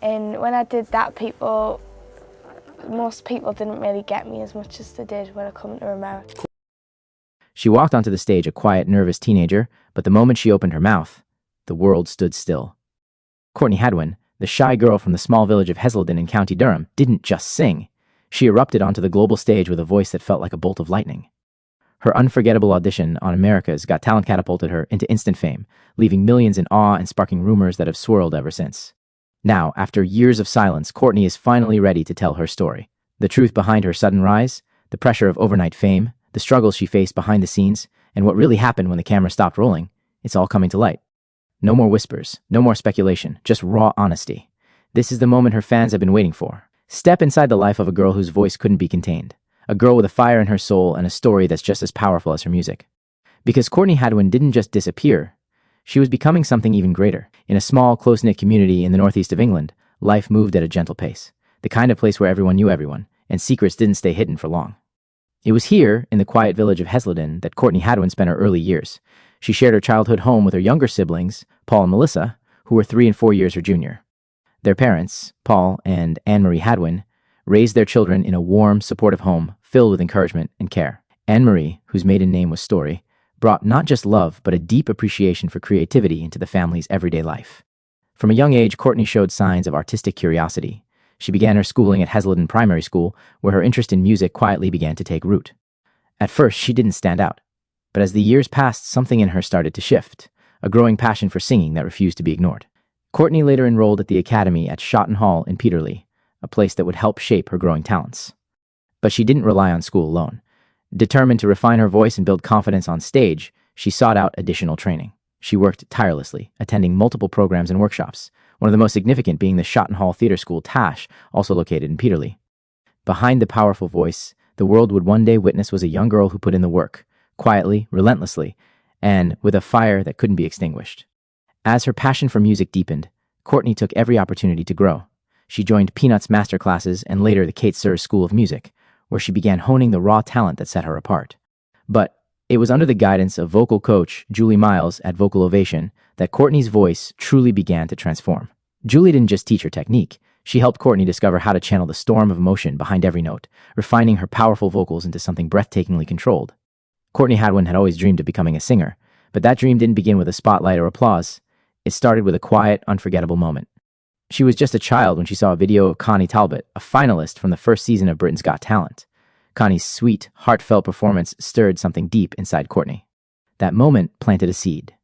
And when I did that, most people didn't really get me as much as they did when I come to America. She walked onto the stage a quiet, nervous teenager, but the moment she opened her mouth, the world stood still. Courtney Hadwin, the shy girl from the small village of Hesleden in County Durham, didn't just sing. She erupted onto the global stage with a voice that felt like a bolt of lightning. Her unforgettable audition on America's Got Talent catapulted her into instant fame, leaving millions in awe and sparking rumors that have swirled ever since. Now, after years of silence, Courtney is finally ready to tell her story. The truth behind her sudden rise, the pressure of overnight fame, the struggles she faced behind the scenes, and what really happened when the camera stopped rolling, it's all coming to light. No more whispers, no more speculation, just raw honesty. This is the moment her fans have been waiting for. Step inside the life of a girl whose voice couldn't be contained. A girl with a fire in her soul and a story that's just as powerful as her music. Because Courtney Hadwin didn't just disappear, she was becoming something even greater. In a small, close-knit community in the northeast of England, life moved at a gentle pace. The kind of place where everyone knew everyone, and secrets didn't stay hidden for long. It was here, in the quiet village of Hesleden, that Courtney Hadwin spent her early years. She shared her childhood home with her younger siblings, Paul and Melissa, who were 3 and 4 years her junior. Their parents, Paul and Anne-Marie Hadwin, raised their children in a warm, supportive home filled with encouragement and care. Anne-Marie, whose maiden name was Story, brought not just love but a deep appreciation for creativity into the family's everyday life. From a young age, Courtney showed signs of artistic curiosity. She began her schooling at Hesleden Primary School, where her interest in music quietly began to take root. At first, she didn't stand out, but as the years passed, something in her started to shift, a growing passion for singing that refused to be ignored. Courtney later enrolled at the academy at Shotton Hall in Peterlee, a place that would help shape her growing talents. But she didn't rely on school alone. Determined to refine her voice and build confidence on stage, she sought out additional training. She worked tirelessly, attending multiple programs and workshops, one of the most significant being the Shotton Hall Theatre School TASH, also located in Peterlee. Behind the powerful voice, the world would one day witness was a young girl who put in the work, quietly, relentlessly, and with a fire that couldn't be extinguished. As her passion for music deepened, Courtney took every opportunity to grow. She joined Peanuts masterclasses and later the Kate Sears School of Music, where she began honing the raw talent that set her apart. But it was under the guidance of vocal coach Julie Miles at Vocal Ovation that Courtney's voice truly began to transform. Julie didn't just teach her technique, she helped Courtney discover how to channel the storm of emotion behind every note, refining her powerful vocals into something breathtakingly controlled. Courtney Hadwin had always dreamed of becoming a singer, but that dream didn't begin with a spotlight or applause. It started with a quiet, unforgettable moment. She was just a child when she saw a video of Connie Talbot, a finalist from the first season of Britain's Got Talent. Connie's sweet, heartfelt performance stirred something deep inside Courtney. That moment planted a seed.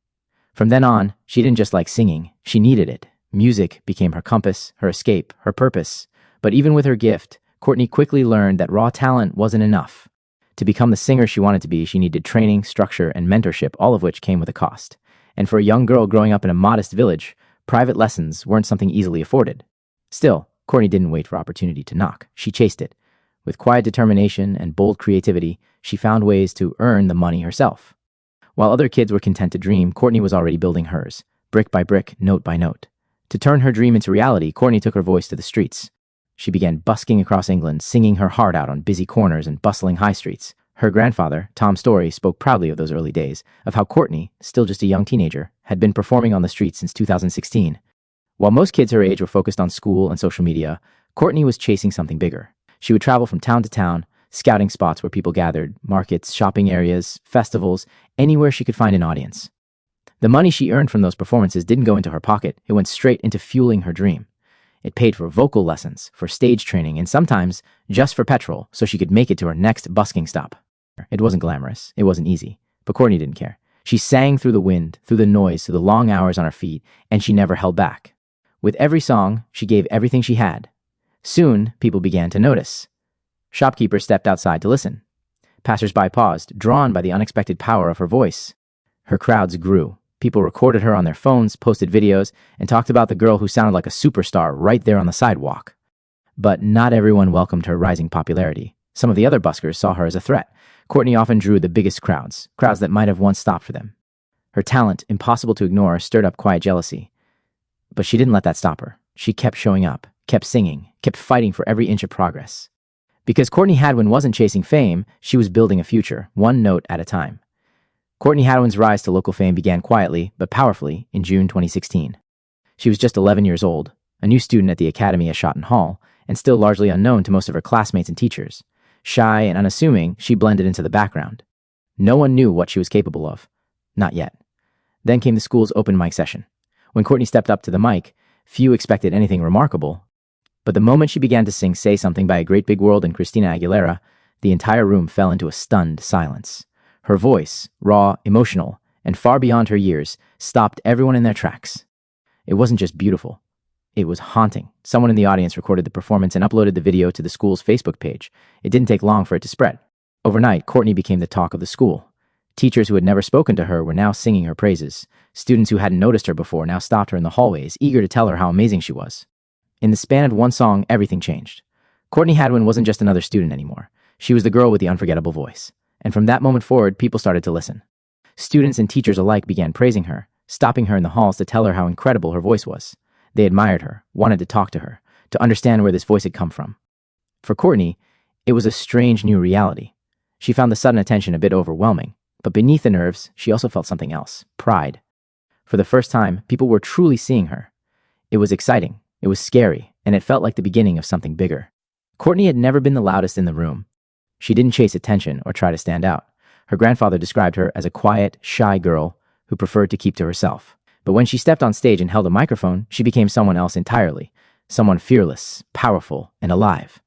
From then on, she didn't just like singing, she needed it. Music became her compass, her escape, her purpose. But even with her gift, Courtney quickly learned that raw talent wasn't enough. To become the singer she wanted to be, she needed training, structure, and mentorship, all of which came with a cost. And for a young girl growing up in a modest village, private lessons weren't something easily afforded. Still, Courtney didn't wait for opportunity to knock. She chased it. With quiet determination and bold creativity, she found ways to earn the money herself. While other kids were content to dream, Courtney was already building hers, brick by brick, note by note. To turn her dream into reality, Courtney took her voice to the streets. She began busking across England, singing her heart out on busy corners and bustling high streets. Her grandfather, Tom Story, spoke proudly of those early days, of how Courtney, still just a young teenager, had been performing on the streets since 2016. While most kids her age were focused on school and social media, Courtney was chasing something bigger. She would travel from town to town, scouting spots where people gathered, markets, shopping areas, festivals, anywhere she could find an audience. The money she earned from those performances didn't go into her pocket, it went straight into fueling her dream. It paid for vocal lessons, for stage training, and sometimes just for petrol so she could make it to her next busking stop. It wasn't glamorous, it wasn't easy, but Courtney didn't care. She sang through the wind, through the noise, through the long hours on her feet, and she never held back. With every song, she gave everything she had. Soon, people began to notice. Shopkeepers stepped outside to listen. Passers-by paused, drawn by the unexpected power of her voice. Her crowds grew. People recorded her on their phones, posted videos, and talked about the girl who sounded like a superstar right there on the sidewalk. But not everyone welcomed her rising popularity. Some of the other buskers saw her as a threat. Courtney often drew the biggest crowds that might have once stopped for them. Her talent, impossible to ignore, stirred up quiet jealousy. But she didn't let that stop her. She kept showing up, kept singing, kept fighting for every inch of progress. Because Courtney Hadwin wasn't chasing fame, she was building a future, one note at a time. Courtney Hadwin's rise to local fame began quietly, but powerfully, in June 2016. She was just 11 years old, a new student at the academy at Shotton Hall, and still largely unknown to most of her classmates and teachers. Shy and unassuming, she blended into the background. No one knew what she was capable of. Not yet. Then came the school's open mic session. When Courtney stepped up to the mic, few expected anything remarkable. But the moment she began to sing Say Something by A Great Big World and Christina Aguilera, the entire room fell into a stunned silence. Her voice, raw, emotional, and far beyond her years, stopped everyone in their tracks. It wasn't just beautiful. It was haunting. Someone in the audience recorded the performance and uploaded the video to the school's Facebook page. It didn't take long for it to spread. Overnight, Courtney became the talk of the school. Teachers who had never spoken to her were now singing her praises. Students who hadn't noticed her before now stopped her in the hallways, eager to tell her how amazing she was. In the span of one song, everything changed. Courtney Hadwin wasn't just another student anymore. She was the girl with the unforgettable voice. And from that moment forward, people started to listen. Students and teachers alike began praising her, stopping her in the halls to tell her how incredible her voice was. They admired her, wanted to talk to her, to understand where this voice had come from. For Courtney, it was a strange new reality. She found the sudden attention a bit overwhelming, but beneath the nerves, she also felt something else: pride. For the first time, people were truly seeing her. It was exciting, it was scary, and it felt like the beginning of something bigger. Courtney had never been the loudest in the room. She didn't chase attention or try to stand out. Her grandfather described her as a quiet, shy girl who preferred to keep to herself. But when she stepped on stage and held a microphone, she became someone else entirely. Someone fearless, powerful, and alive.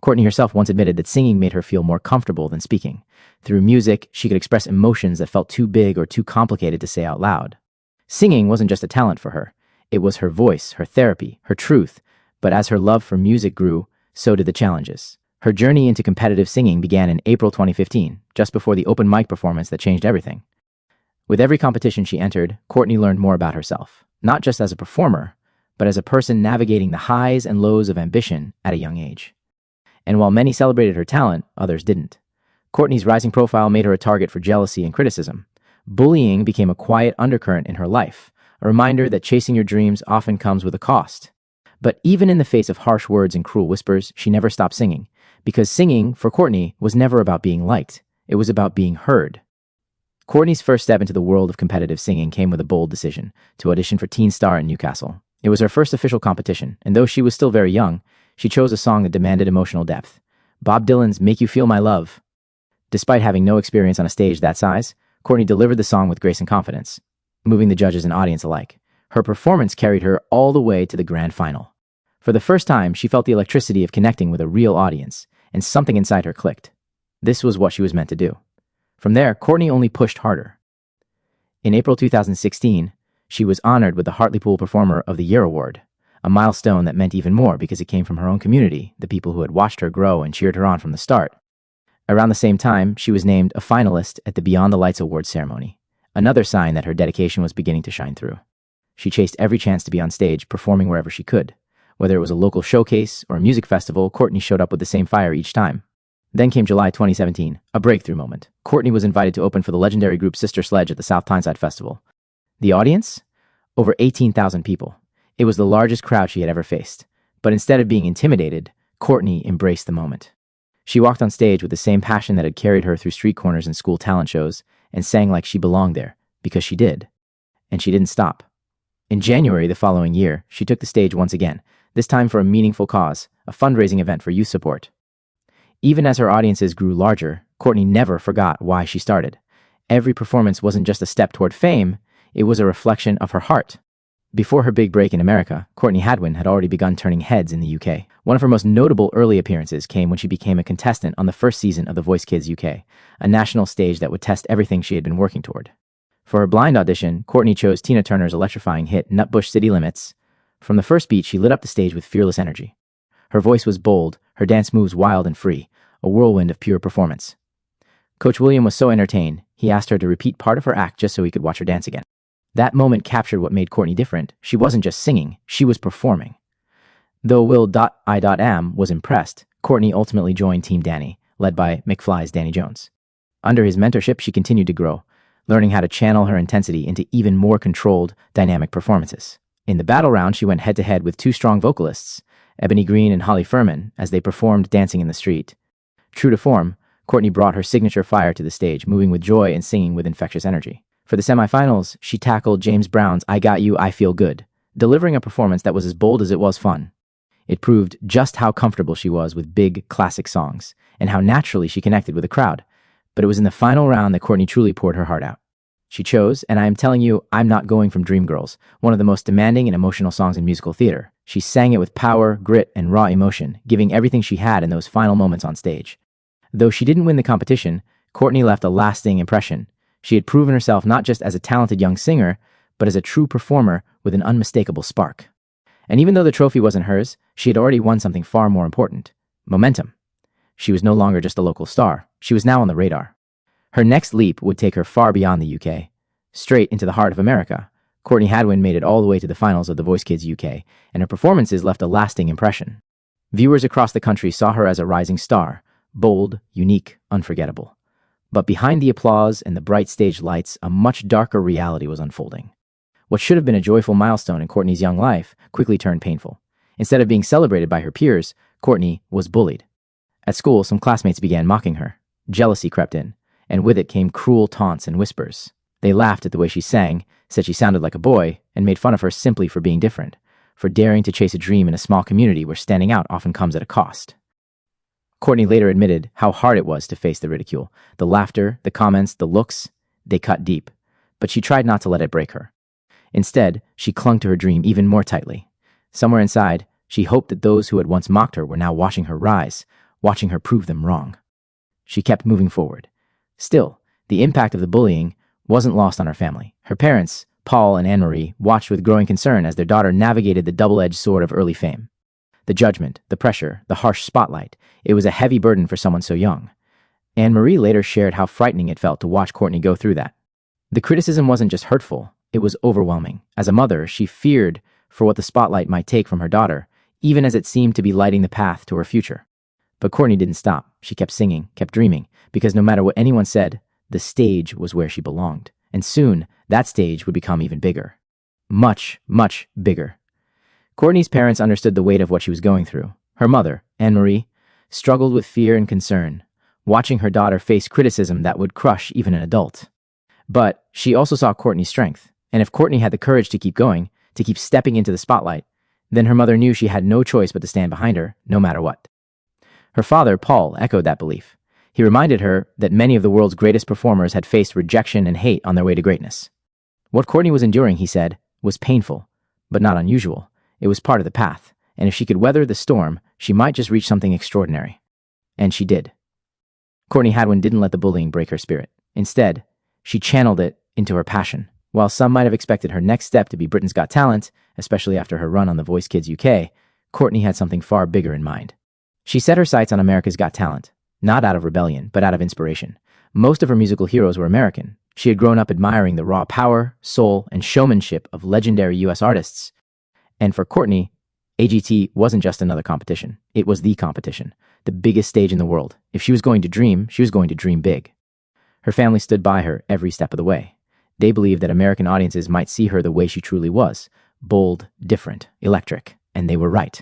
Courtney herself once admitted that singing made her feel more comfortable than speaking. Through music, she could express emotions that felt too big or too complicated to say out loud. Singing wasn't just a talent for her. It was her voice, her therapy, her truth. But as her love for music grew, so did the challenges. Her journey into competitive singing began in April 2015, just before the open mic performance that changed everything. With every competition she entered, Courtney learned more about herself, not just as a performer, but as a person navigating the highs and lows of ambition at a young age. And while many celebrated her talent, others didn't. Courtney's rising profile made her a target for jealousy and criticism. Bullying became a quiet undercurrent in her life, a reminder that chasing your dreams often comes with a cost. But even in the face of harsh words and cruel whispers, she never stopped singing, because singing, for Courtney, was never about being liked. It was about being heard. Courtney's first step into the world of competitive singing came with a bold decision: to audition for Teen Star in Newcastle. It was her first official competition, and though she was still very young, she chose a song that demanded emotional depth: Bob Dylan's Make You Feel My Love. Despite having no experience on a stage that size, Courtney delivered the song with grace and confidence, moving the judges and audience alike. Her performance carried her all the way to the grand final. For the first time, she felt the electricity of connecting with a real audience, and something inside her clicked. This was what she was meant to do. From there, Courtney only pushed harder. In April 2016, she was honored with the Hartlepool Performer of the Year award, a milestone that meant even more because it came from her own community, the people who had watched her grow and cheered her on from the start. Around the same time, she was named a finalist at the Beyond the Lights Awards ceremony, another sign that her dedication was beginning to shine through. She chased every chance to be on stage, performing wherever she could. Whether it was a local showcase or a music festival, Courtney showed up with the same fire each time. Then came July 2017, a breakthrough moment. Courtney was invited to open for the legendary group Sister Sledge at the South Tyneside Festival. The audience? Over 18,000 people. It was the largest crowd she had ever faced. But instead of being intimidated, Courtney embraced the moment. She walked on stage with the same passion that had carried her through street corners and school talent shows, and sang like she belonged there, because she did. And she didn't stop. In January the following year, she took the stage once again, this time for a meaningful cause, a fundraising event for youth support. Even as her audiences grew larger, Courtney never forgot why she started. Every performance wasn't just a step toward fame, it was a reflection of her heart. Before her big break in America, Courtney Hadwin had already begun turning heads in the UK. One of her most notable early appearances came when she became a contestant on the first season of The Voice Kids UK, a national stage that would test everything she had been working toward. For her blind audition, Courtney chose Tina Turner's electrifying hit Nutbush City Limits. From the first beat, she lit up the stage with fearless energy. Her voice was bold, her dance moves wild and free, a whirlwind of pure performance. Coach William was so entertained, he asked her to repeat part of her act just so he could watch her dance again. That moment captured what made Courtney different. She wasn't just singing, she was performing. Though Will.I.Am was impressed, Courtney ultimately joined Team Danny, led by McFly's Danny Jones. Under his mentorship, she continued to grow, learning how to channel her intensity into even more controlled, dynamic performances. In the battle round, she went head-to-head with two strong vocalists, Ebony Green and Holly Furman, as they performed Dancing in the Street. True to form, Courtney brought her signature fire to the stage, moving with joy and singing with infectious energy. For the semifinals, she tackled James Brown's I Got You, I Feel Good, delivering a performance that was as bold as it was fun. It proved just how comfortable she was with big, classic songs, and how naturally she connected with the crowd. But it was in the final round that Courtney truly poured her heart out. She chose, and I am telling you, I'm Not Going from Dreamgirls, one of the most demanding and emotional songs in musical theater. She sang it with power, grit, and raw emotion, giving everything she had in those final moments on stage. Though she didn't win the competition, Courtney left a lasting impression. She had proven herself not just as a talented young singer, but as a true performer with an unmistakable spark. And even though the trophy wasn't hers, she had already won something far more important: momentum. She was no longer just a local star. She was now on the radar. Her next leap would take her far beyond the UK. Straight into the heart of America, Courtney Hadwin made it all the way to the finals of The Voice Kids UK, and her performances left a lasting impression. Viewers across the country saw her as a rising star, bold, unique, unforgettable. But behind the applause and the bright stage lights, a much darker reality was unfolding. What should have been a joyful milestone in Courtney's young life quickly turned painful. Instead of being celebrated by her peers, Courtney was bullied. At school, some classmates began mocking her. Jealousy crept in, and with it came cruel taunts and whispers. They laughed at the way she sang, said she sounded like a boy, and made fun of her simply for being different, for daring to chase a dream in a small community where standing out often comes at a cost. Courtney later admitted how hard it was to face the ridicule. The laughter, the comments, the looks, they cut deep. But she tried not to let it break her. Instead, she clung to her dream even more tightly. Somewhere inside, she hoped that those who had once mocked her were now watching her rise, watching her prove them wrong. She kept moving forward. Still, the impact of the bullying wasn't lost on her family. Her parents, Paul and Anne-Marie, watched with growing concern as their daughter navigated the double-edged sword of early fame. The judgment, the pressure, the harsh spotlight, it was a heavy burden for someone so young. Anne-Marie later shared how frightening it felt to watch Courtney go through that. The criticism wasn't just hurtful, it was overwhelming. As a mother, she feared for what the spotlight might take from her daughter, even as it seemed to be lighting the path to her future. But Courtney didn't stop. She kept singing, kept dreaming, because no matter what anyone said, the stage was where she belonged. And soon, that stage would become even bigger. Much, much bigger. Courtney's parents understood the weight of what she was going through. Her mother, Anne-Marie, struggled with fear and concern, watching her daughter face criticism that would crush even an adult. But she also saw Courtney's strength, and if Courtney had the courage to keep going, to keep stepping into the spotlight, then her mother knew she had no choice but to stand behind her, no matter what. Her father, Paul, echoed that belief. He reminded her that many of the world's greatest performers had faced rejection and hate on their way to greatness. What Courtney was enduring, he said, was painful, but not unusual. It was part of the path, and if she could weather the storm, she might just reach something extraordinary. And she did. Courtney Hadwin didn't let the bullying break her spirit. Instead, she channeled it into her passion. While some might have expected her next step to be Britain's Got Talent, especially after her run on The Voice Kids UK, Courtney had something far bigger in mind. She set her sights on America's Got Talent, not out of rebellion, but out of inspiration. Most of her musical heroes were American. She had grown up admiring the raw power, soul, and showmanship of legendary US artists. And for Courtney, AGT wasn't just another competition. It was the competition, the biggest stage in the world. If she was going to dream, she was going to dream big. Her family stood by her every step of the way. They believed that American audiences might see her the way she truly was, bold, different, electric, and they were right.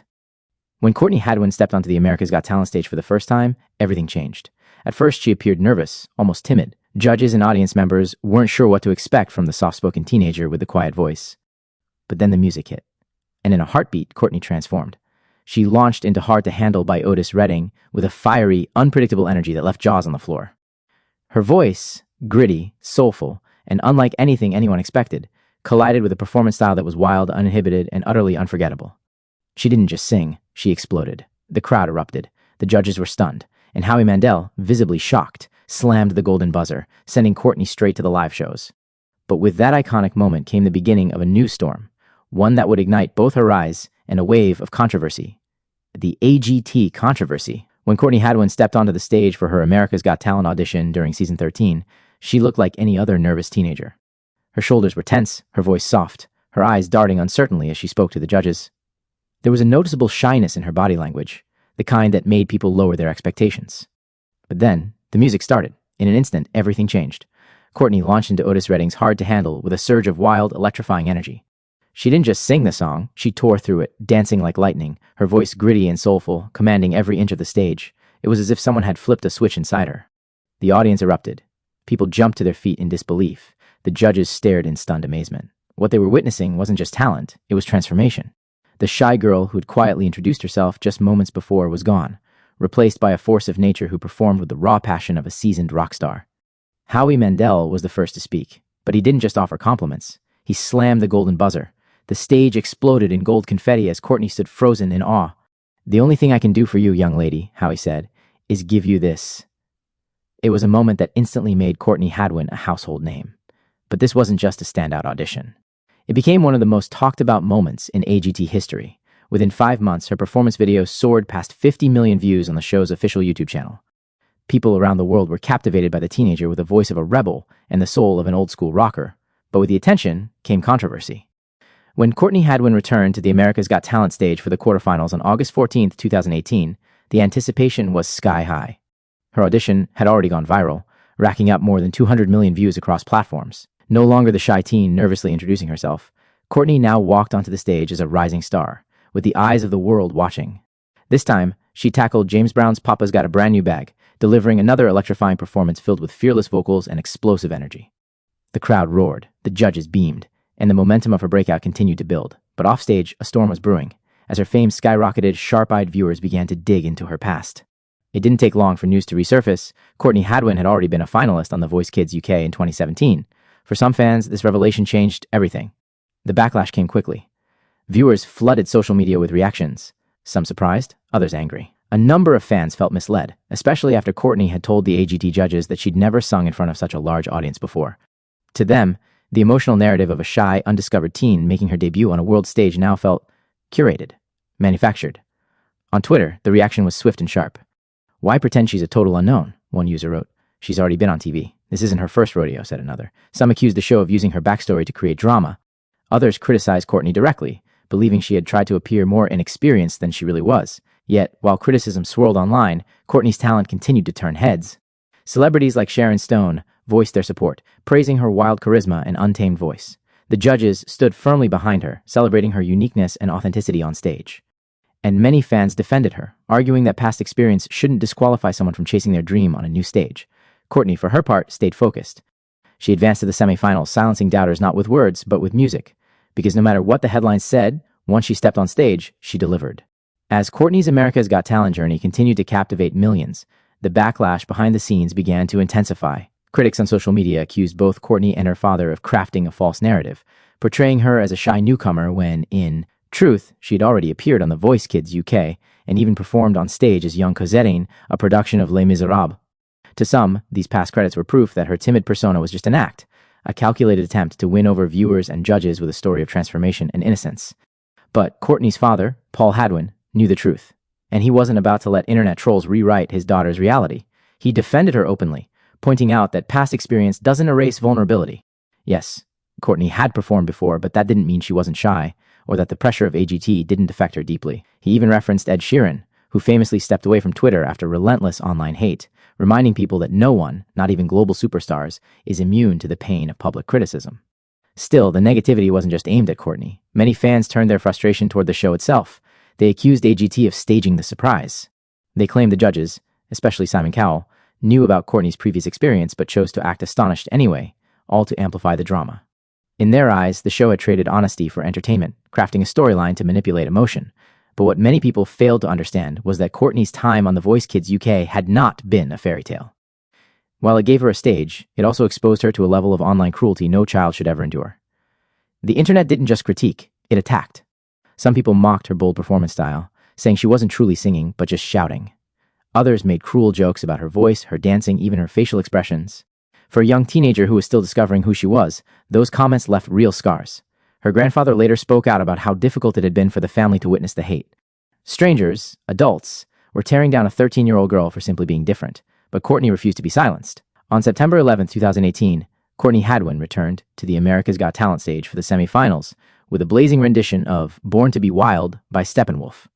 When Courtney Hadwin stepped onto the America's Got Talent stage for the first time, everything changed. At first, she appeared nervous, almost timid. Judges and audience members weren't sure what to expect from the soft-spoken teenager with the quiet voice. But then the music hit. And in a heartbeat, Courtney transformed. She launched into Hard to Handle by Otis Redding with a fiery, unpredictable energy that left jaws on the floor. Her voice, gritty, soulful, and unlike anything anyone expected, collided with a performance style that was wild, uninhibited, and utterly unforgettable. She didn't just sing, she exploded. The crowd erupted. The judges were stunned, and Howie Mandel, visibly shocked, slammed the golden buzzer, sending Courtney straight to the live shows. But with that iconic moment came the beginning of a new storm, one that would ignite both her rise and a wave of controversy. The AGT controversy. When Courtney Hadwin stepped onto the stage for her America's Got Talent audition during season 13, she looked like any other nervous teenager. Her shoulders were tense, her voice soft, her eyes darting uncertainly as she spoke to the judges. There was a noticeable shyness in her body language, the kind that made people lower their expectations. But then, the music started. In an instant, everything changed. Courtney launched into Otis Redding's Hard to Handle with a surge of wild, electrifying energy. She didn't just sing the song, she tore through it, dancing like lightning, her voice gritty and soulful, commanding every inch of the stage. It was as if someone had flipped a switch inside her. The audience erupted. People jumped to their feet in disbelief. The judges stared in stunned amazement. What they were witnessing wasn't just talent, it was transformation. The shy girl who'd quietly introduced herself just moments before was gone, replaced by a force of nature who performed with the raw passion of a seasoned rock star. Howie Mandel was the first to speak, but he didn't just offer compliments. He slammed the golden buzzer. The stage exploded in gold confetti as Courtney stood frozen in awe. "The only thing I can do for you, young lady," Howie said, "is give you this." It was a moment that instantly made Courtney Hadwin a household name. But this wasn't just a standout audition. It became one of the most talked about moments in AGT history. Within 5 months, her performance video soared past 50 million views on the show's official YouTube channel. People around the world were captivated by the teenager with the voice of a rebel and the soul of an old-school rocker. But with the attention came controversy. When Courtney Hadwin returned to the America's Got Talent stage for the quarterfinals on August 14, 2018, the anticipation was sky high. Her audition had already gone viral, racking up more than 200 million views across platforms. No longer the shy teen nervously introducing herself, Courtney now walked onto the stage as a rising star, with the eyes of the world watching. This time, she tackled James Brown's Papa's Got a Brand New Bag, delivering another electrifying performance filled with fearless vocals and explosive energy. The crowd roared, the judges beamed, and the momentum of her breakout continued to build. But offstage, a storm was brewing. As her fame skyrocketed, sharp-eyed viewers began to dig into her past. It didn't take long for news to resurface. Courtney Hadwin had already been a finalist on The Voice Kids UK in 2017. For some fans, this revelation changed everything. The backlash came quickly. Viewers flooded social media with reactions, some surprised, others angry. A number of fans felt misled, especially after Courtney had told the AGT judges that she'd never sung in front of such a large audience before. To them, the emotional narrative of a shy, undiscovered teen making her debut on a world stage now felt curated, manufactured. On Twitter, the reaction was swift and sharp. "Why pretend she's a total unknown?" one user wrote. "She's already been on TV. This isn't her first rodeo," said another. Some accused the show of using her backstory to create drama. Others criticized Courtney directly, believing she had tried to appear more inexperienced than she really was. Yet, while criticism swirled online, Courtney's talent continued to turn heads. Celebrities like Sharon Stone voiced their support, praising her wild charisma and untamed voice. The judges stood firmly behind her, celebrating her uniqueness and authenticity on stage. And many fans defended her, arguing that past experience shouldn't disqualify someone from chasing their dream on a new stage. Courtney, for her part, stayed focused. She advanced to the semifinals, silencing doubters not with words, but with music. Because no matter what the headlines said, once she stepped on stage, she delivered. As Courtney's America's Got Talent journey continued to captivate millions, the backlash behind the scenes began to intensify. Critics on social media accused both Courtney and her father of crafting a false narrative, portraying her as a shy newcomer when, in truth, she'd already appeared on The Voice Kids UK and even performed on stage as young Cosette, a production of Les Miserables. To some, these past credits were proof that her timid persona was just an act, a calculated attempt to win over viewers and judges with a story of transformation and innocence. But Courtney's father, Paul Hadwin, knew the truth, and he wasn't about to let internet trolls rewrite his daughter's reality. He defended her openly, pointing out that past experience doesn't erase vulnerability. Yes, Courtney had performed before, but that didn't mean she wasn't shy, or that the pressure of AGT didn't affect her deeply. He even referenced Ed Sheeran, who famously stepped away from Twitter after relentless online hate, reminding people that no one, not even global superstars, is immune to the pain of public criticism. Still, the negativity wasn't just aimed at Courtney. Many fans turned their frustration toward the show itself. They accused AGT of staging the surprise. They claimed the judges, especially Simon Cowell, knew about Courtney's previous experience but chose to act astonished anyway, all to amplify the drama. In their eyes, the show had traded honesty for entertainment, crafting a storyline to manipulate emotion. But what many people failed to understand was that Courtney's time on The Voice Kids UK had not been a fairy tale. While it gave her a stage, it also exposed her to a level of online cruelty no child should ever endure. The internet didn't just critique, it attacked. Some people mocked her bold performance style, saying she wasn't truly singing, but just shouting. Others made cruel jokes about her voice, her dancing, even her facial expressions. For a young teenager who was still discovering who she was, those comments left real scars. Her grandfather later spoke out about how difficult it had been for the family to witness the hate. Strangers, adults, were tearing down a 13-year-old girl for simply being different, but Courtney refused to be silenced. On September 11, 2018, Courtney Hadwin returned to the America's Got Talent stage for the semifinals with a blazing rendition of Born to be Wild by Steppenwolf.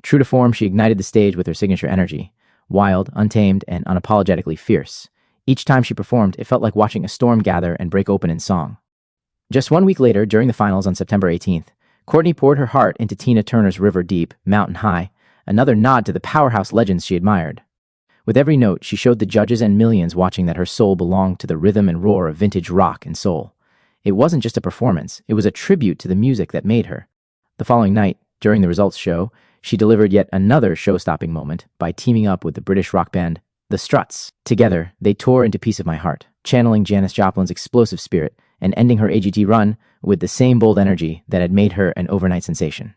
True to form, she ignited the stage with her signature energy, wild, untamed, and unapologetically fierce. Each time she performed, it felt like watching a storm gather and break open in song. Just 1 week later, during the finals on September 18th, Courtney poured her heart into Tina Turner's River Deep, Mountain High, another nod to the powerhouse legends she admired. With every note, she showed the judges and millions watching that her soul belonged to the rhythm and roar of vintage rock and soul. It wasn't just a performance, it was a tribute to the music that made her. The following night, during the results show, she delivered yet another show-stopping moment by teaming up with the British rock band The Struts. Together, they tore into Piece of My Heart, channeling Janis Joplin's explosive spirit and ending her AGT run with the same bold energy that had made her an overnight sensation.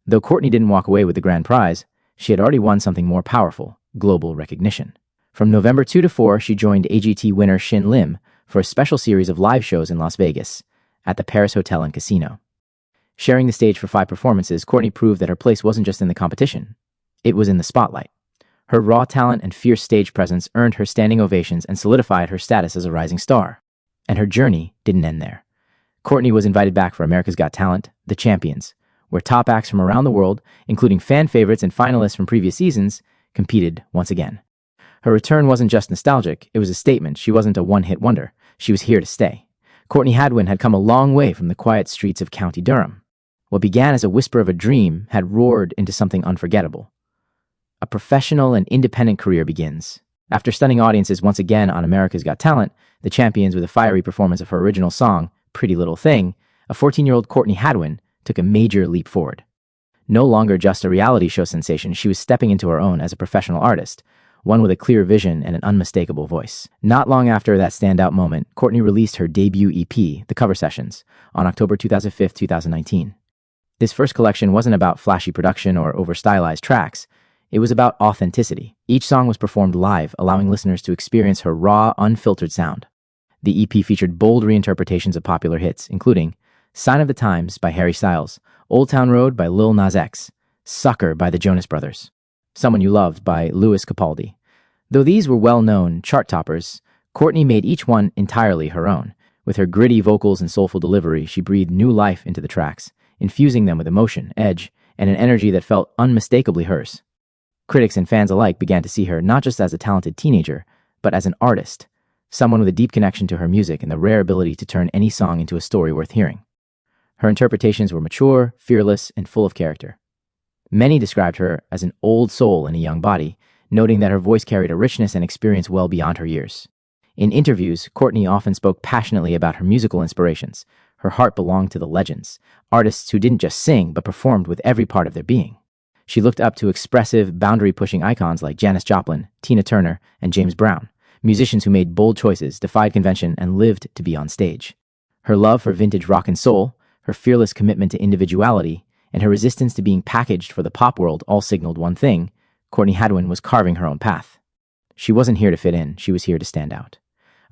Though Courtney didn't walk away with the grand prize, she had already won something more powerful: global recognition. From November 2 to 4, she joined AGT winner Shin Lim for a special series of live shows in Las Vegas at the Paris Hotel and Casino. Sharing the stage for 5 performances, Courtney proved that her place wasn't just in the competition, it was in the spotlight. Her raw talent and fierce stage presence earned her standing ovations and solidified her status as a rising star. And her journey didn't end there. Courtney was invited back for America's Got Talent, The Champions, where top acts from around the world, including fan favorites and finalists from previous seasons, competed once again. Her return wasn't just nostalgic, it was a statement. She wasn't a one-hit wonder. She was here to stay. Courtney Hadwin had come a long way from the quiet streets of County Durham. What began as a whisper of a dream had roared into something unforgettable. A professional and independent career begins. After stunning audiences once again on America's Got Talent, The Champions with a fiery performance of her original song, Pretty Little Thing, a 14-year-old Courtney Hadwin took a major leap forward. No longer just a reality show sensation, she was stepping into her own as a professional artist, one with a clear vision and an unmistakable voice. Not long after that standout moment, Courtney released her debut EP, The Cover Sessions, on October 2005, 2019. This first collection wasn't about flashy production or over-stylized tracks. It was about authenticity. Each song was performed live, allowing listeners to experience her raw, unfiltered sound. The EP featured bold reinterpretations of popular hits, including Sign of the Times by Harry Styles, Old Town Road by Lil Nas X, Sucker by the Jonas Brothers, Someone You Loved by Louis Capaldi. Though these were well-known chart toppers, Courtney made each one entirely her own. With her gritty vocals and soulful delivery, she breathed new life into the tracks, infusing them with emotion, edge, and an energy that felt unmistakably hers. Critics and fans alike began to see her not just as a talented teenager, but as an artist, someone with a deep connection to her music and the rare ability to turn any song into a story worth hearing. Her interpretations were mature, fearless, and full of character. Many described her as an old soul in a young body, noting that her voice carried a richness and experience well beyond her years. In interviews, Courtney often spoke passionately about her musical inspirations. Her heart belonged to the legends, artists who didn't just sing but performed with every part of their being. She looked up to expressive, boundary-pushing icons like Janis Joplin, Tina Turner, and James Brown, musicians who made bold choices, defied convention, and lived to be on stage. Her love for vintage rock and soul, her fearless commitment to individuality, and her resistance to being packaged for the pop world all signaled one thing: Courtney Hadwin was carving her own path. She wasn't here to fit in, she was here to stand out.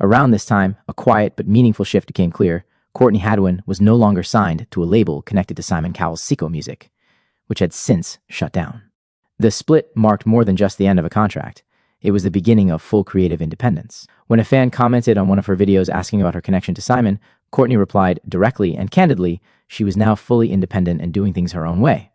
Around this time, a quiet but meaningful shift became clear. Courtney Hadwin was no longer signed to a label connected to Simon Cowell's Seco Music, which had since shut down. The split marked more than just the end of a contract. It was the beginning of full creative independence. When a fan commented on one of her videos asking about her connection to Simon, Courtney replied directly and candidly she was now fully independent and doing things her own way.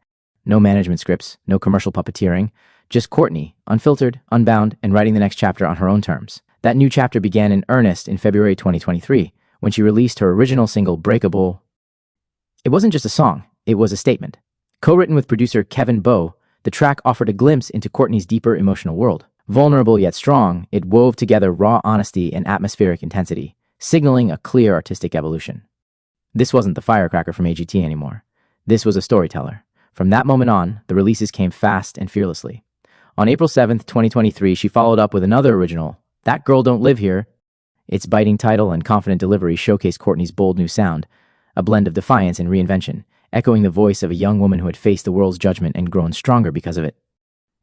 No management scripts, no commercial puppeteering, just Courtney, unfiltered, unbound, and writing the next chapter on her own terms. That new chapter began in earnest in February 2023, when she released her original single, Breakable. It wasn't just a song, it was a statement. Co-written with producer Kevin Bowe, the track offered a glimpse into Courtney's deeper emotional world. Vulnerable yet strong, it wove together raw honesty and atmospheric intensity, signaling a clear artistic evolution. This wasn't the firecracker from AGT anymore. This was a storyteller. From that moment on, the releases came fast and fearlessly. On April 7th, 2023, she followed up with another original, That Girl Don't Live Here. Its biting title and confident delivery showcased Courtney's bold new sound, a blend of defiance and reinvention, echoing the voice of a young woman who had faced the world's judgment and grown stronger because of it.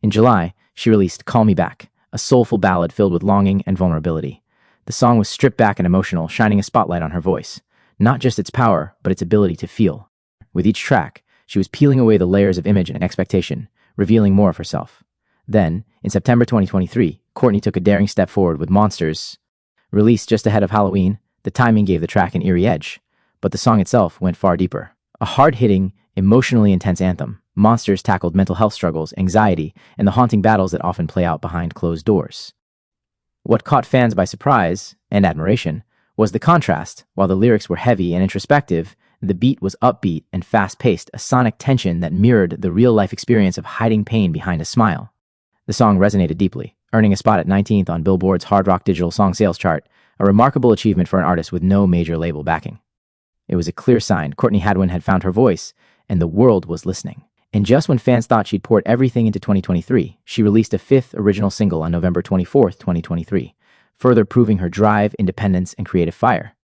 In July, she released Call Me Back, a soulful ballad filled with longing and vulnerability. The song was stripped back and emotional, shining a spotlight on her voice. Not just its power, but its ability to feel. With each track, she was peeling away the layers of image and expectation, revealing more of herself. Then, in September 2023, Courtney took a daring step forward with Monsters. Released just ahead of Halloween, the timing gave the track an eerie edge, but the song itself went far deeper. A hard-hitting, emotionally intense anthem, Monsters tackled mental health struggles, anxiety, and the haunting battles that often play out behind closed doors. What caught fans by surprise, and admiration, was the contrast. While the lyrics were heavy and introspective, the beat was upbeat and fast-paced, a sonic tension that mirrored the real-life experience of hiding pain behind a smile. The song resonated deeply, earning a spot at 19th on Billboard's Hard Rock Digital Song Sales chart, a remarkable achievement for an artist with no major label backing. It was a clear sign Courtney Hadwin had found her voice, and the world was listening. And just when fans thought she'd poured everything into 2023, she released a fifth original single on November 24th, 2023, further proving her drive, independence, and creative fire.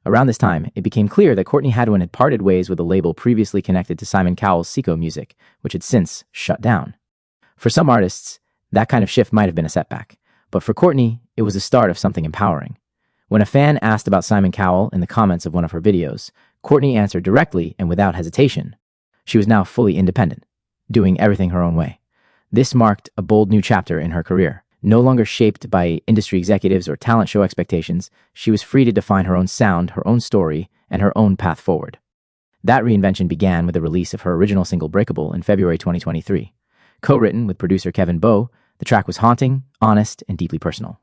Around this time, it became clear that Courtney Hadwin had parted ways with a label previously connected to Simon Cowell's Seco Music, which had since shut down. For some artists, that kind of shift might have been a setback, but for Courtney, it was the start of something empowering. When a fan asked about Simon Cowell in the comments of one of her videos, Courtney answered directly and without hesitation. She was now fully independent, doing everything her own way. This marked a bold new chapter in her career. No longer shaped by industry executives or talent show expectations, she was free to define her own sound, her own story, and her own path forward. That reinvention began with the release of her original single Breakable in February 2023. Co-written with producer Kevin Bowe, the track was haunting, honest, and deeply personal.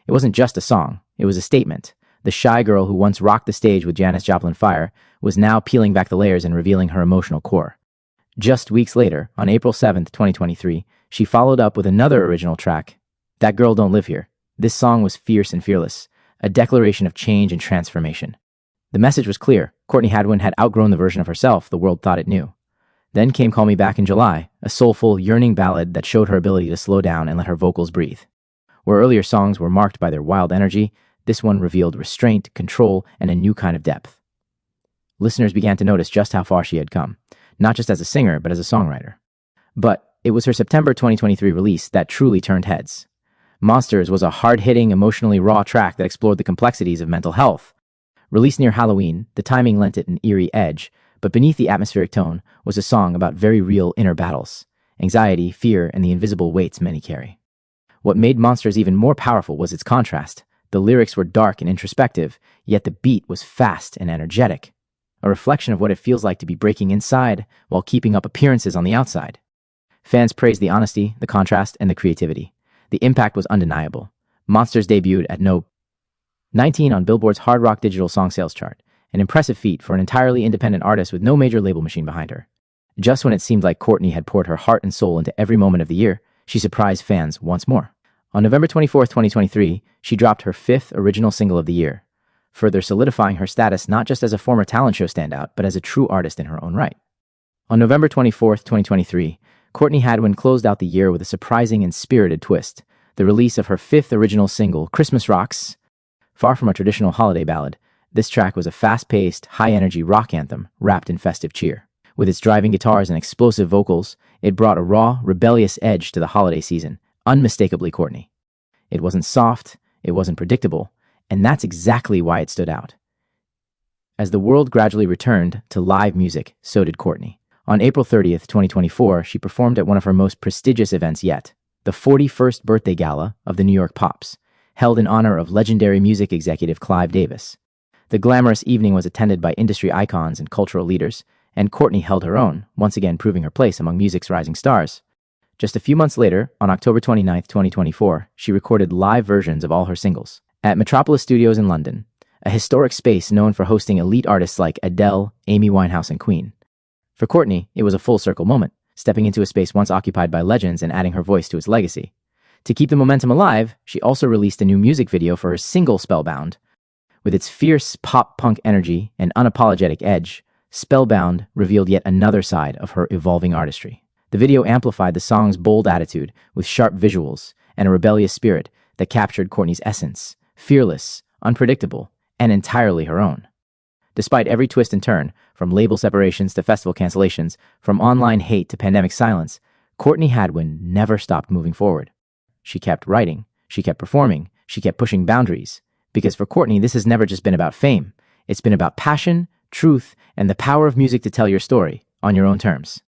It wasn't just a song, it was a statement. The shy girl who once rocked the stage with Janis Joplin Fire was now peeling back the layers and revealing her emotional core. Just weeks later, on April 7th, 2023, she followed up with another original track, That Girl Don't Live Here. This song was fierce and fearless, a declaration of change and transformation. The message was clear. Courtney Hadwin had outgrown the version of herself the world thought it knew. Then came Call Me Back in July, a soulful, yearning ballad that showed her ability to slow down and let her vocals breathe. Where earlier songs were marked by their wild energy, this one revealed restraint, control, and a new kind of depth. Listeners began to notice just how far she had come, not just as a singer, but as a songwriter. But it was her September 2023 release that truly turned heads. Monsters was a hard-hitting, emotionally raw track that explored the complexities of mental health. Released near Halloween, the timing lent it an eerie edge, but beneath the atmospheric tone was a song about very real inner battles, anxiety, fear, and the invisible weights many carry. What made Monsters even more powerful was its contrast. The lyrics were dark and introspective, yet the beat was fast and energetic, a reflection of what it feels like to be breaking inside while keeping up appearances on the outside. Fans praised the honesty, the contrast, and the creativity. The impact was undeniable. Monsters debuted at No. 19 on Billboard's Hard Rock Digital Song Sales chart, an impressive feat for an entirely independent artist with no major label machine behind her. Just when it seemed like Courtney had poured her heart and soul into every moment of the year, she surprised fans once more. On November 24, 2023, she dropped her fifth original single of the year, further solidifying her status not just as a former talent show standout, but as a true artist in her own right. On November 24, 2023, Courtney Hadwin closed out the year with a surprising and spirited twist, the release of her fifth original single, Christmas Rocks. Far from a traditional holiday ballad, this track was a fast-paced, high-energy rock anthem wrapped in festive cheer. With its driving guitars and explosive vocals, it brought a raw, rebellious edge to the holiday season, unmistakably Courtney. It wasn't soft, it wasn't predictable, and that's exactly why it stood out. As the world gradually returned to live music, so did Courtney. On April 30th, 2024, she performed at one of her most prestigious events yet, the 41st birthday gala of the New York Pops, held in honor of legendary music executive Clive Davis. The glamorous evening was attended by industry icons and cultural leaders, and Courtney held her own, once again proving her place among music's rising stars. Just a few months later, on October 29th, 2024, she recorded live versions of all her singles at Metropolis Studios in London, a historic space known for hosting elite artists like Adele, Amy Winehouse, and Queen. For Courtney, it was a full-circle moment, stepping into a space once occupied by legends and adding her voice to its legacy. To keep the momentum alive, she also released a new music video for her single Spellbound. With its fierce pop-punk energy and unapologetic edge, Spellbound revealed yet another side of her evolving artistry. The video amplified the song's bold attitude with sharp visuals and a rebellious spirit that captured Courtney's essence, fearless, unpredictable, and entirely her own. Despite every twist and turn, from label separations to festival cancellations, from online hate to pandemic silence, Courtney Hadwin never stopped moving forward. She kept writing, she kept performing, she kept pushing boundaries. Because for Courtney, this has never just been about fame. It's been about passion, truth, and the power of music to tell your story on your own terms.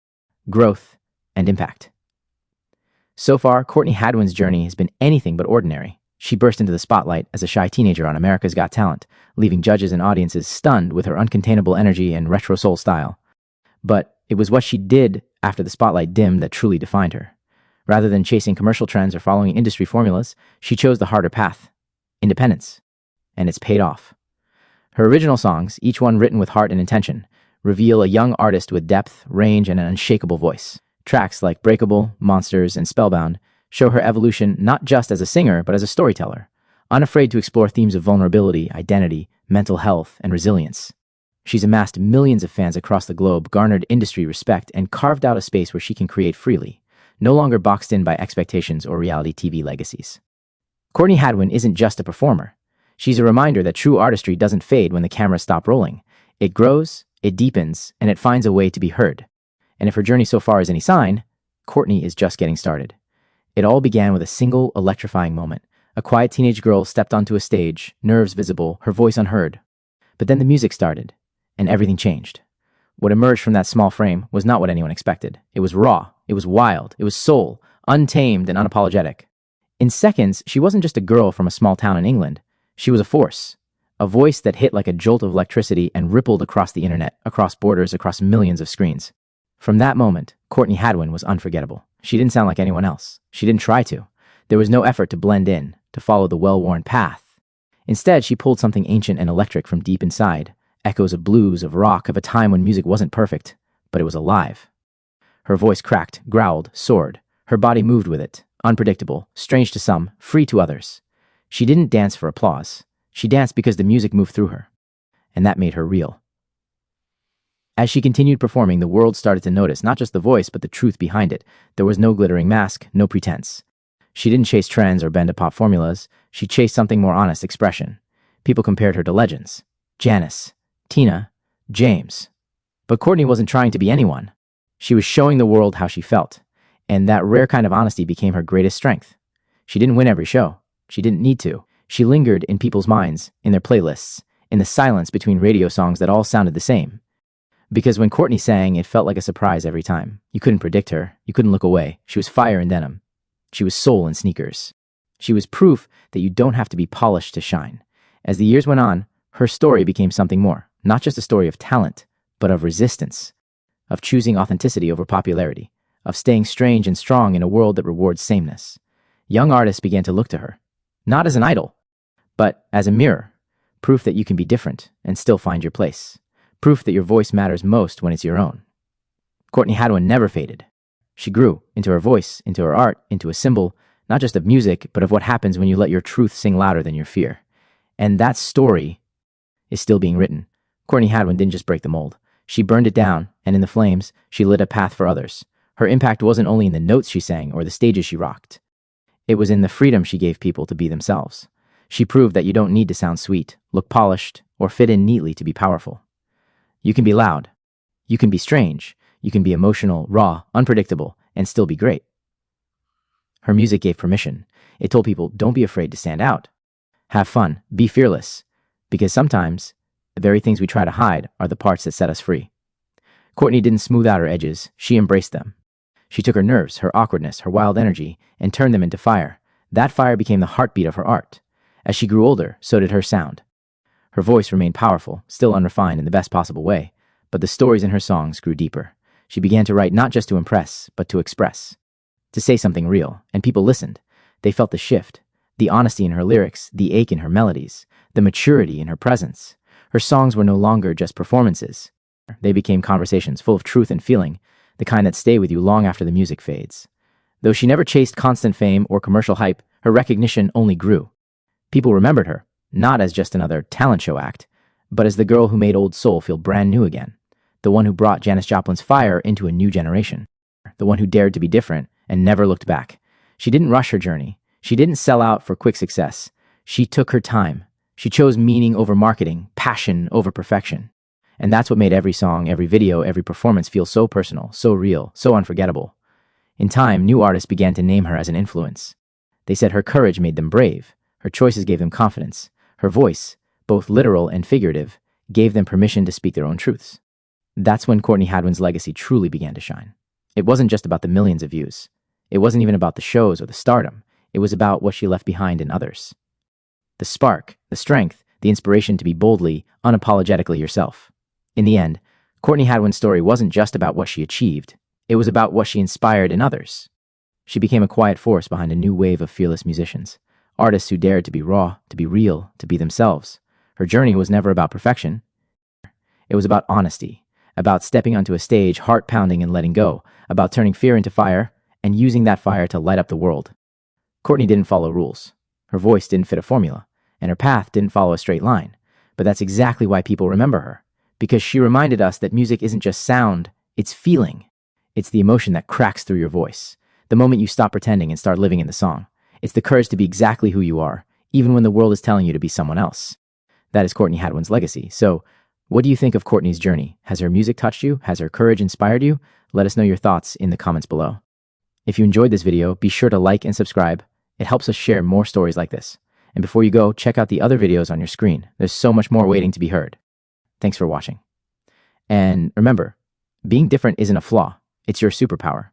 Growth and impact. So far, Courtney Hadwin's journey has been anything but ordinary. She burst into the spotlight as a shy teenager on America's Got Talent, leaving judges and audiences stunned with her uncontainable energy and retro soul style. But it was what she did after the spotlight dimmed that truly defined her. Rather than chasing commercial trends or following industry formulas, she chose the harder path, independence. And it's paid off. Her original songs, each one written with heart and intention, reveal a young artist with depth, range, and an unshakable voice. Tracks like Breakable, Monsters, and Spellbound show her evolution not just as a singer, but as a storyteller, unafraid to explore themes of vulnerability, identity, mental health, and resilience. She's amassed millions of fans across the globe, garnered industry respect, and carved out a space where she can create freely, no longer boxed in by expectations or reality TV legacies. Courtney Hadwin isn't just a performer. She's a reminder that true artistry doesn't fade when the cameras stop rolling. It grows, it deepens, and it finds a way to be heard. And if her journey so far is any sign, Courtney is just getting started. It all began with a single electrifying moment. A quiet teenage girl stepped onto a stage, nerves visible, her voice unheard. But then the music started, and everything changed. What emerged from that small frame was not what anyone expected. It was raw, it was wild, it was soul, untamed and unapologetic. In seconds, she wasn't just a girl from a small town in England. She was a force, a voice that hit like a jolt of electricity and rippled across the internet, across borders, across millions of screens. From that moment, Courtney Hadwin was unforgettable. She didn't sound like anyone else. She didn't try to. There was no effort to blend in, to follow the well-worn path. Instead, she pulled something ancient and electric from deep inside, echoes of blues, of rock, of a time when music wasn't perfect, but it was alive. Her voice cracked, growled, soared. Her body moved with it, unpredictable, strange to some, free to others. She didn't dance for applause. She danced because the music moved through her, and that made her real. As she continued performing, the world started to notice not just the voice, but the truth behind it. There was no glittering mask, no pretense. She didn't chase trends or bend to pop formulas. She chased something more honest, expression. People compared her to legends. Janice, Tina, James. But Courtney wasn't trying to be anyone. She was showing the world how she felt, and that rare kind of honesty became her greatest strength. She didn't win every show. She didn't need to. She lingered in people's minds, in their playlists, in the silence between radio songs that all sounded the same. Because when Courtney sang, it felt like a surprise every time. You couldn't predict her. You couldn't look away. She was fire in denim. She was soul in sneakers. She was proof that you don't have to be polished to shine. As the years went on, her story became something more. Not just a story of talent, but of resistance. Of choosing authenticity over popularity. Of staying strange and strong in a world that rewards sameness. Young artists began to look to her. Not as an idol, but as a mirror. Proof that you can be different and still find your place. Proof that your voice matters most when it's your own. Courtney Hadwin never faded. She grew into her voice, into her art, into a symbol, not just of music, but of what happens when you let your truth sing louder than your fear. And that story is still being written. Courtney Hadwin didn't just break the mold. She burned it down, and in the flames, she lit a path for others. Her impact wasn't only in the notes she sang or the stages she rocked. It was in the freedom she gave people to be themselves. She proved that you don't need to sound sweet, look polished, or fit in neatly to be powerful. You can be loud. You can be strange. You can be emotional, raw, unpredictable, and still be great. Her music gave permission. It told people, don't be afraid to stand out. Have fun. Be fearless. Because sometimes, the very things we try to hide are the parts that set us free. Courtney didn't smooth out her edges. She embraced them. She took her nerves, her awkwardness, her wild energy, and turned them into fire. That fire became the heartbeat of her art. As she grew older, so did her sound. Her voice remained powerful, still unrefined in the best possible way, but the stories in her songs grew deeper. She began to write not just to impress, but to express. To say something real, and people listened. They felt the shift, the honesty in her lyrics, the ache in her melodies, the maturity in her presence. Her songs were no longer just performances. They became conversations full of truth and feeling, the kind that stay with you long after the music fades. Though she never chased constant fame or commercial hype, her recognition only grew. People remembered her, not as just another talent show act, but as the girl who made old soul feel brand new again. The one who brought Janis Joplin's fire into a new generation. The one who dared to be different and never looked back. She didn't rush her journey. She didn't sell out for quick success. She took her time. She chose meaning over marketing, passion over perfection. And that's what made every song, every video, every performance feel so personal, so real, so unforgettable. In time, new artists began to name her as an influence. They said her courage made them brave. Her choices gave them confidence. Her voice, both literal and figurative, gave them permission to speak their own truths. That's when Courtney Hadwin's legacy truly began to shine. It wasn't just about the millions of views. It wasn't even about the shows or the stardom. It was about what she left behind in others. The spark, the strength, the inspiration to be boldly, unapologetically yourself. In the end, Courtney Hadwin's story wasn't just about what she achieved. It was about what she inspired in others. She became a quiet force behind a new wave of fearless musicians. Artists who dared to be raw, to be real, to be themselves. Her journey was never about perfection. It was about honesty, about stepping onto a stage, heart pounding and letting go, about turning fear into fire and using that fire to light up the world. Courtney didn't follow rules. Her voice didn't fit a formula, and her path didn't follow a straight line. But that's exactly why people remember her. because she reminded us that music isn't just sound, it's feeling. It's the emotion that cracks through your voice. The moment you stop pretending and start living in the song. It's the courage to be exactly who you are, even when the world is telling you to be someone else. That is Courtney Hadwin's legacy. So, what do you think of Courtney's journey? Has her music touched you? Has her courage inspired you? Let us know your thoughts in the comments below. If you enjoyed this video, be sure to like and subscribe. It helps us share more stories like this. And before you go, check out the other videos on your screen. There's so much more waiting to be heard. Thanks for watching. And remember, being different isn't a flaw. It's your superpower.